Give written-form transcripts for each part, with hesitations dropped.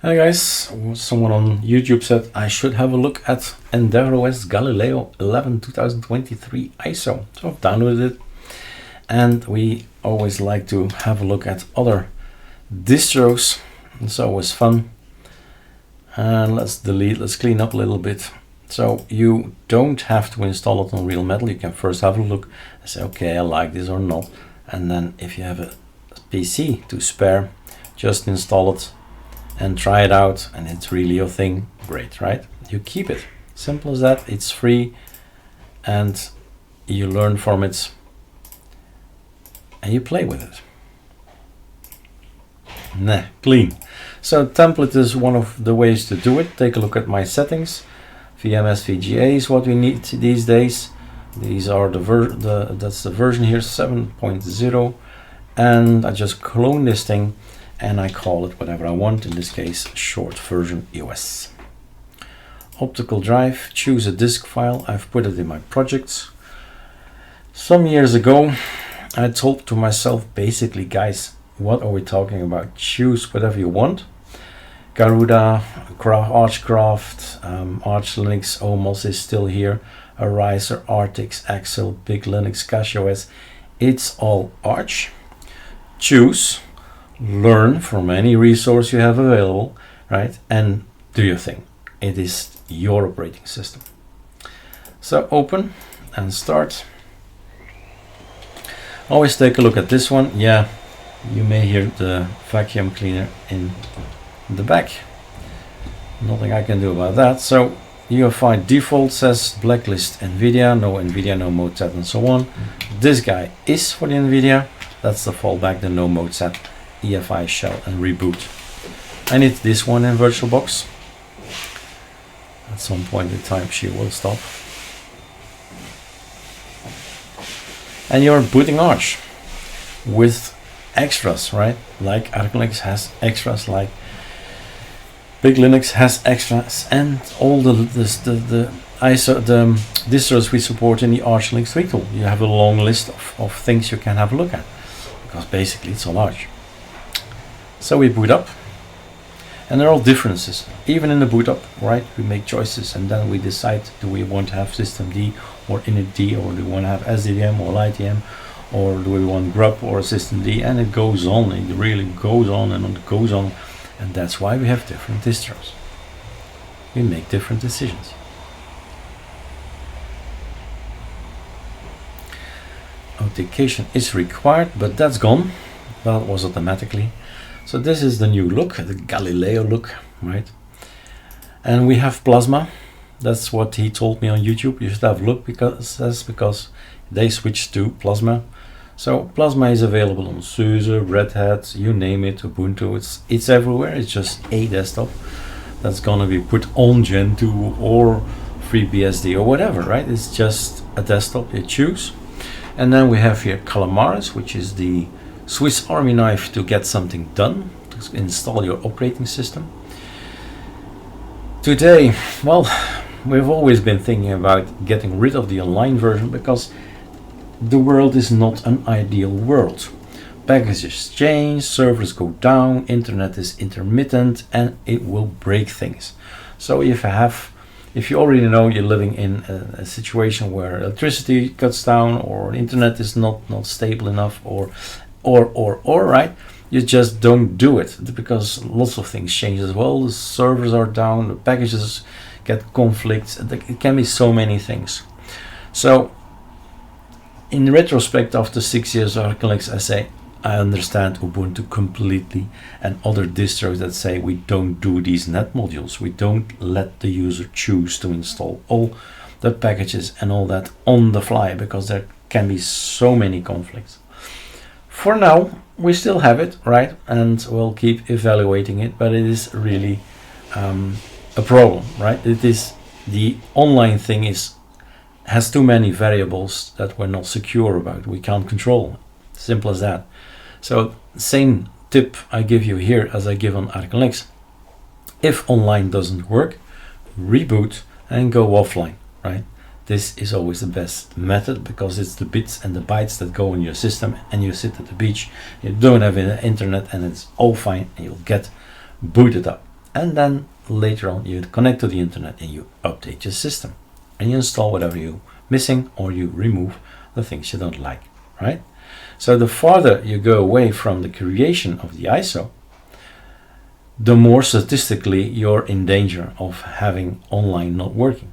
Hi guys, someone on YouTube said I should have a look at EndeavourOS Galileo 11 2023 ISO. So I've downloaded it, and we always like to have a look at other distros. It's always fun. And let's clean up a little bit. So you don't have to install it on real metal. You can first have a look and say, okay, I like this or not. And then if you have a PC to spare, just install it and try it out, and it's really your thing. Great, right? You keep it. Simple as that. It's free and you learn from it and you play with it. Clean. So template is one of the ways to do it. Take a look at my settings. VMS VGA is what we need these days. These are that's the version here, 7.0, and I just clone this thing and I call it whatever I want, in this case short version EOS. Optical drive, choose a disk file. I've put it in my projects. Some years ago I told to myself, basically, guys, what are we talking about? Choose whatever you want. Garuda, Archcraft, ArcoLinux WHAT is still here, Arizer, Artix, Axel, Big Linux, CashOS. It's all Arch. Choose, learn from any resource you have available, right? And do your thing. It is your operating system. So open and start. Always take a look at this one. Yeah, you may hear the vacuum cleaner in the back. Nothing I can do about that. So UEFI default says blacklist NVIDIA, no NVIDIA, no mode set, and so on. This guy is for the NVIDIA. That's the fallback, the no mode set, EFI shell, and reboot. I need this one in VirtualBox. At some point in time she will stop. And you're booting Arch with extras, right? Like ArcoLinux has extras, like Big Linux has extras, and all the distros we support in the ArcoLinux 3 tool. You have a long list of things you can have a look at, because basically it's all Arch. So we boot up, and there are all differences. Even in the boot up, right? We make choices, and then we decide, do we want to have systemd or initd, or do we want to have SDDM or LightDM, or do we want grub or systemd? And it goes on. It really goes on and it goes on. And that's why we have different distros. We make different decisions. Authentication is required, but that's gone. That was automatically. So this is the new look, the Galileo look, right? And we have Plasma. That's what he told me on YouTube. You should have a look, because they switched to Plasma. So Plasma is available on SUSE, Red Hat, you name it, Ubuntu. It's everywhere. It's just a desktop that's gonna be put on Gen 2 or FreeBSD or whatever, right? It's just a desktop you choose. And then we have here Calamares, which is the Swiss Army knife to get something done, to install your operating system. Today, well, we've always been thinking about getting rid of the online version, because the world is not an ideal world. Packages change, servers go down, internet is intermittent, and it will break things. So if you already know you're living in a situation where electricity cuts down, or internet is not stable enough, or right, you just don't do it, because lots of things change as well. The servers are down, the packages get conflicts, it can be so many things. So in retrospect, after 6 years of ArcoLinux, I say I understand Ubuntu completely, and other distros that say we don't do these net modules. We don't let the user choose to install all the packages and all that on the fly, because there can be so many conflicts. For now, we still have it, right? And we'll keep evaluating it, but it is really a problem, right? It is, the online thing has too many variables that we're not secure about. We can't control. Simple as that. So same tip I give you here as I give on ArcoLinux. If online doesn't work, reboot and go offline, right? This is always the best method, because it's the bits and the bytes that go in your system, and you sit at the beach, you don't have internet, and it's all fine, and you'll get booted up. and then later on you connect to the internet and you update your system and you install whatever you're missing, or you remove the things you don't like, right? So the farther you go away from the creation of the ISO, the more statistically you're in danger of having online not working,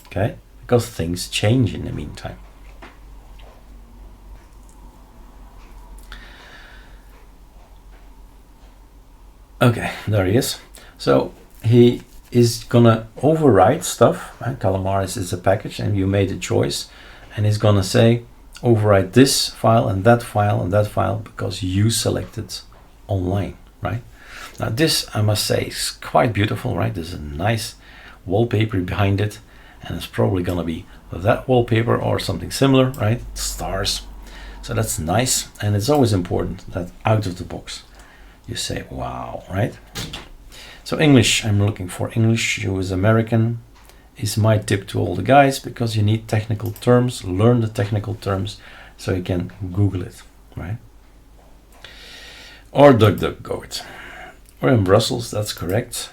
okay? Because things change in the meantime. Okay, there he is. So he is gonna overwrite stuff, right? Calamaris is a package and you made a choice, and he's gonna say overwrite this file and that file and that file because you selected online, right? Now this, I must say, is quite beautiful, right? There's a nice wallpaper behind it, and it's probably gonna be that wallpaper or something similar, right? Stars. So that's nice, and it's always important that out of the box you say wow, right? So English, I'm looking for English. You as American is my tip to all the guys, because you need technical terms. Learn the technical terms so you can Google it, right? Or DuckDuckGo it. We're in Brussels, that's correct.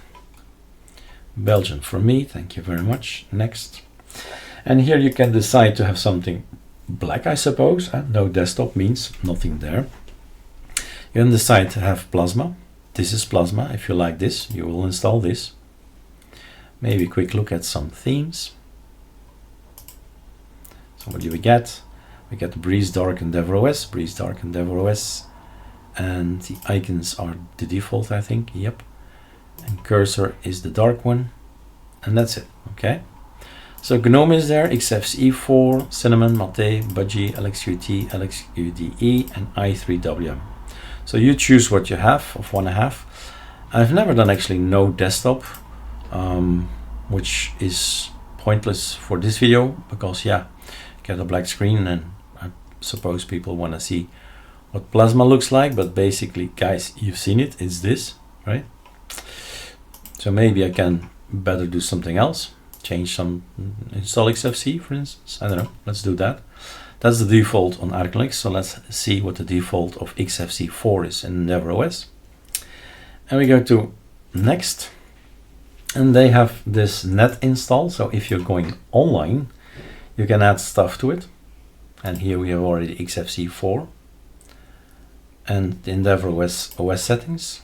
Belgian for me, thank you very much. Next. And here you can decide to have something black, I suppose. No desktop means nothing there. You can decide to have Plasma. This is Plasma. If you like this, you will install this. Maybe a quick look at some themes. So what do we get? We get Breeze Dark EndeavourOS, Breeze Dark EndeavourOS, and the icons are the default, I think. Yep. And cursor is the dark one, and that's it. Okay. So GNOME is there, XFCE4, Cinnamon, Mate, Budgie, LXQT, LXQDE, and i3WM. So you choose what you have or want to have. I've never done actually no desktop, which is pointless for this video, because yeah, get a black screen, and I suppose people want to see what Plasma looks like, but basically, guys, you've seen it, it's this, right? So maybe I can better do something else, change some, install XFC for instance, I don't know, let's do that. That's the default on ArcoLinux, so let's see what the default of XFCE4 is in EndeavourOS. And we go to next, and they have this net install, so if you're going online, you can add stuff to it. And here we have already XFCE4 and the EndeavourOS OS settings.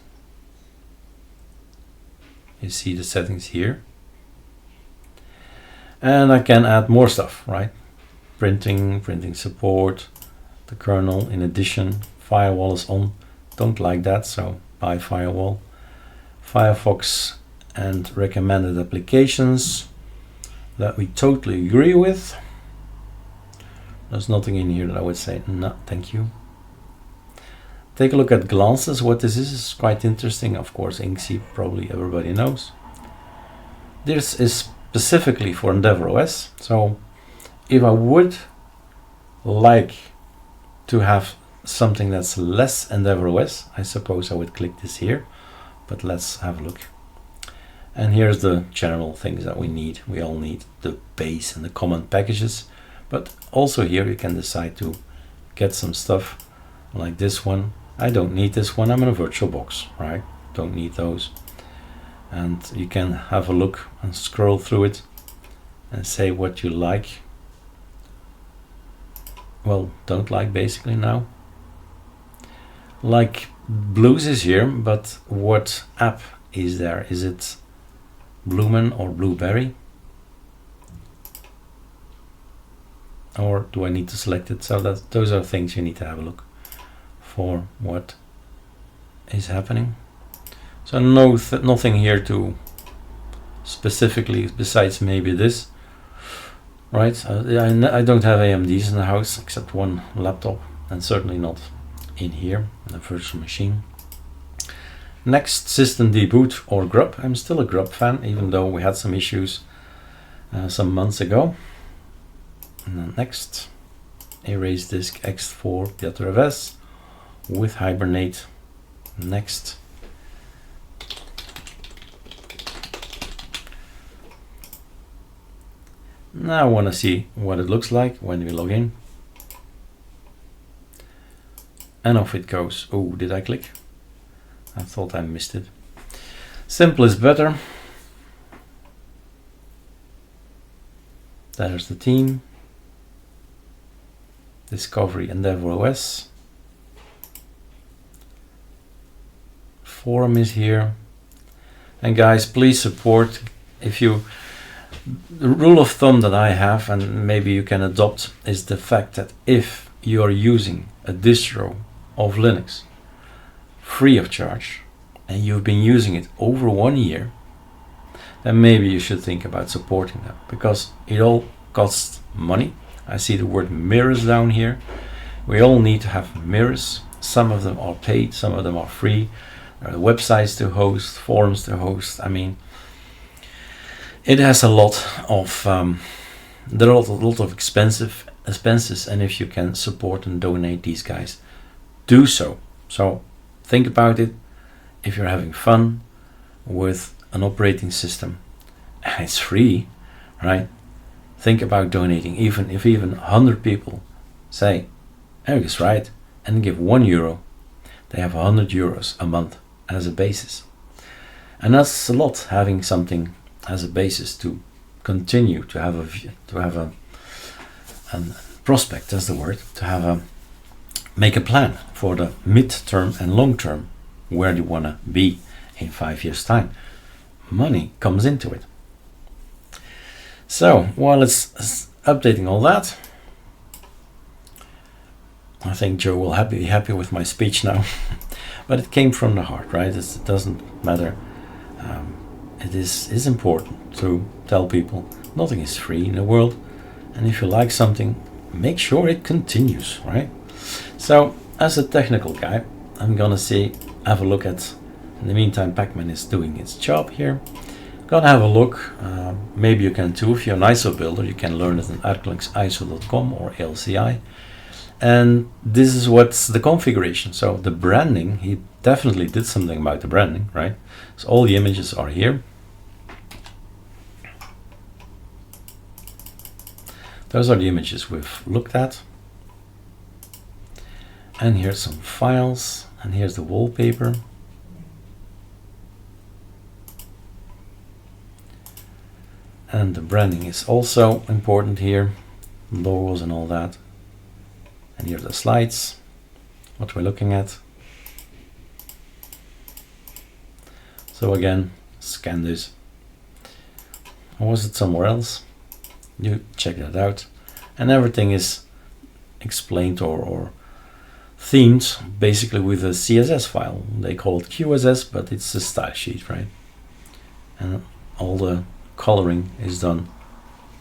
You see the settings here. And I can add more stuff, right? Printing support, the kernel. In addition, firewall is on. Don't like that, so buy firewall. Firefox and recommended applications that we totally agree with. There's nothing in here that I would say no, thank you. Take a look at glances. What this is quite interesting. Of course, Inkscape probably everybody knows. This is specifically for EndeavourOS. So if I would like to have something that's less EndeavourOS, I suppose I would click this here, but let's have a look. And here's the general things that we need. We all need the base and the common packages, but also here you can decide to get some stuff like this one. I don't need this one, I'm in a VirtualBox, right? Don't need those. And you can have a look and scroll through it and say what you like. Well, don't like basically now. Like Blues is here, but what app is there? Is it Blumen or Blueberry? Or do I need to select it? So that those are things you need to have a look for what is happening. So nothing here to specifically besides maybe this, right? I don't have AMDs in the house except one laptop, and certainly not in here in the virtual machine. Next, system deboot or grub. I'm still a grub fan, even though we had some issues some months ago. And then next, erase disk X4 PTRFS with Hibernate. Next. Now I want to see what it looks like when we log in. And off it goes. Oh, did I click? I thought I missed it. Simple is better. There's the team. Discovery EndeavourOS. Forum is here. And guys, please support. If you, the rule of thumb that I have, and maybe you can adopt, is the fact that if you are using a distro of Linux free of charge and you've been using it over 1 year, then maybe you should think about supporting them, because it all costs money. I see the word mirrors down here. We all need to have mirrors. Some of them are paid, some of them are free. There are websites to host, forums to host. I mean, it has a lot of there are a lot of expenses, and if you can support and donate these guys, do so. So think about it. If you're having fun with an operating system and it's free, right? Think about donating. Even if 100 people say, Eric is right, and give €1, they have 100 euros a month as a basis. And that's a lot, having something as a basis to continue to have a prospect, that's the word, to make a plan for the mid-term and long-term, where you want to be in 5 years' time. Money comes into it. So while it's updating all that, I think Joe will be happy with my speech now. But it came from the heart, right? It doesn't matter. It is important to tell people nothing is free in the world, and if you like something, make sure it continues, right? So as a technical guy, I'm gonna have a look at, in the meantime, Pacman is doing its job here. Gonna have a look. Maybe you can too. If you're an ISO builder, you can learn it on ArcoLinuxISO.com or LCI. And this is what's the configuration. So the branding, he definitely did something about the branding, right? So all the images are here. Those are the images we've looked at. And here's some files, and here's the wallpaper. And the branding is also important here, logos and all that. And here are the slides, what we're looking at. So again, scan this. Or was it somewhere else? You check that out. And everything is explained or themed basically with a CSS file. They call it QSS, but it's a style sheet, right? And all the coloring is done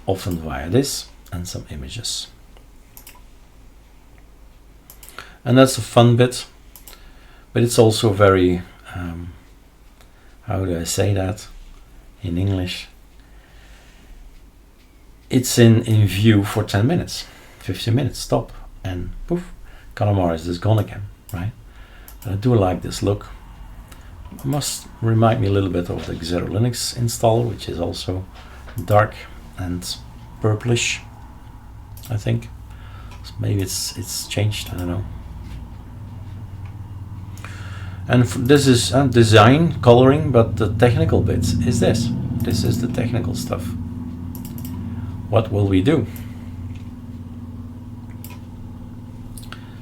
often via this and some images. And that's a fun bit, but it's also very, how do I say that in English? It's in view for 10 minutes, 15 minutes, stop, and poof, Calamares is gone again, right? But I do like this look. It must remind me a little bit of the ArcoLinux installer, which is also dark and purplish, I think. So maybe it's changed, I don't know. And this is design, coloring, but the technical bits is this. This is the technical stuff. What will we do?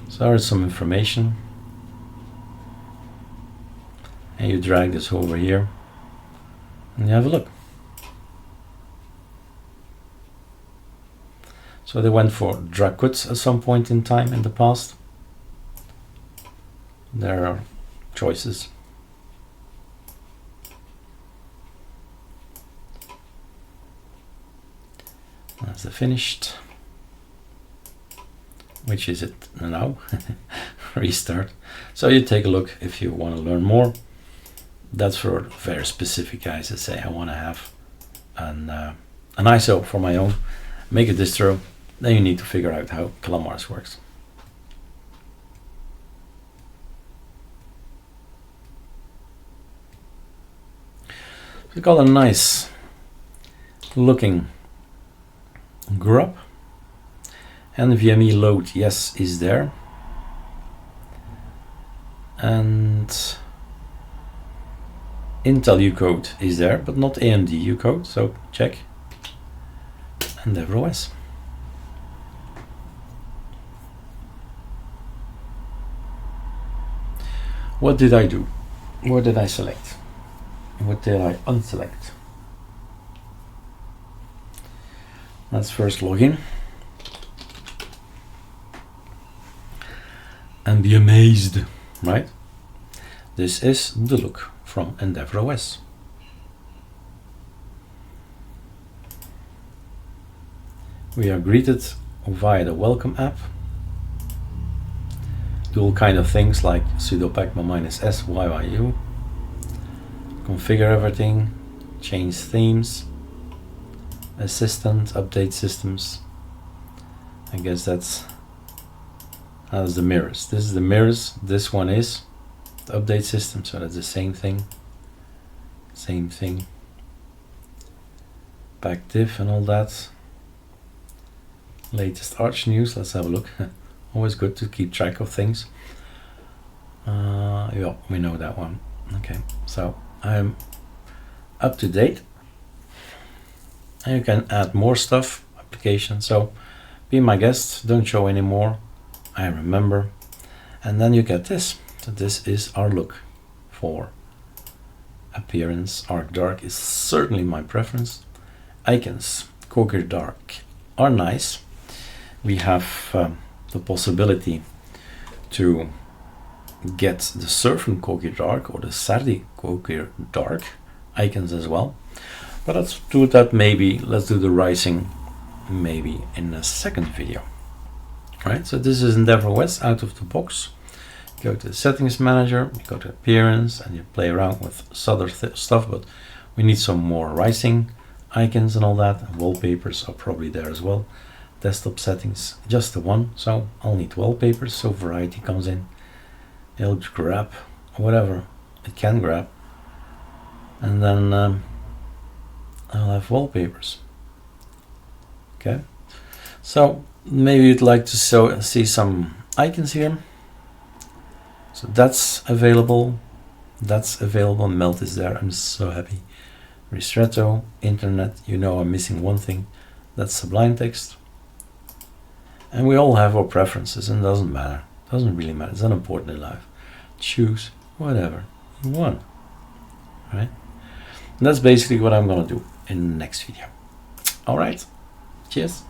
So there's some information. And you drag this over here and you have a look. So they went for Dracut at some point in time in the past. There are choices. That's the finished. Which is it now? Restart. So you take a look if you want to learn more. That's for very specific guys that say I want to have an ISO for my own, make a distro. Then you need to figure out how Calamares works. We've got a nice looking grub, and VME load, yes, is there. And Intel Ucode is there, but not AMD Ucode, so check EndeavourOS. What did I do? What did I select? What did I unselect? Let's first log in and be amazed, right? This is the look from EndeavourOS. We are greeted via the welcome app. Do all kind of things like sudo pacman -s yyuu, configure everything, change themes, assistant, update systems. I guess that's the mirrors. This is the mirrors. This one is the update system, so that's the same thing. Same thing. Back diff and all that. Latest Arch news. Let's have a look. Always good to keep track of things. Yeah, we know that one. Okay, so I'm up to date. And you can add more stuff, application. So be my guest, don't show anymore. I remember. And then you get this. So this is our look for appearance. Arc Dark is certainly my preference. Icons, Coger Dark are nice. We have the possibility to get the Surfing Coger Dark or the Sardi Coger Dark icons as well. But let's do that maybe, let's do the rising maybe in a second video. Right, so this is EndeavourOS out of the box. Go to the settings manager, you go to appearance and you play around with other stuff, but we need some more rising icons and all that. And wallpapers are probably there as well. Desktop settings, just the one, so I'll need wallpapers, so variety comes in. It'll grab whatever it can grab, and then I'll have wallpapers. Okay, so maybe you'd like to see some icons here. So that's available. Melt is there. I'm so happy. Ristretto, internet. You know I'm missing one thing. That's Sublime Text. And we all have our preferences, and it doesn't matter. It doesn't really matter. It's unimportant in life. Choose whatever you want. Right? And that's basically what I'm gonna do in the next video. All right. Cheers.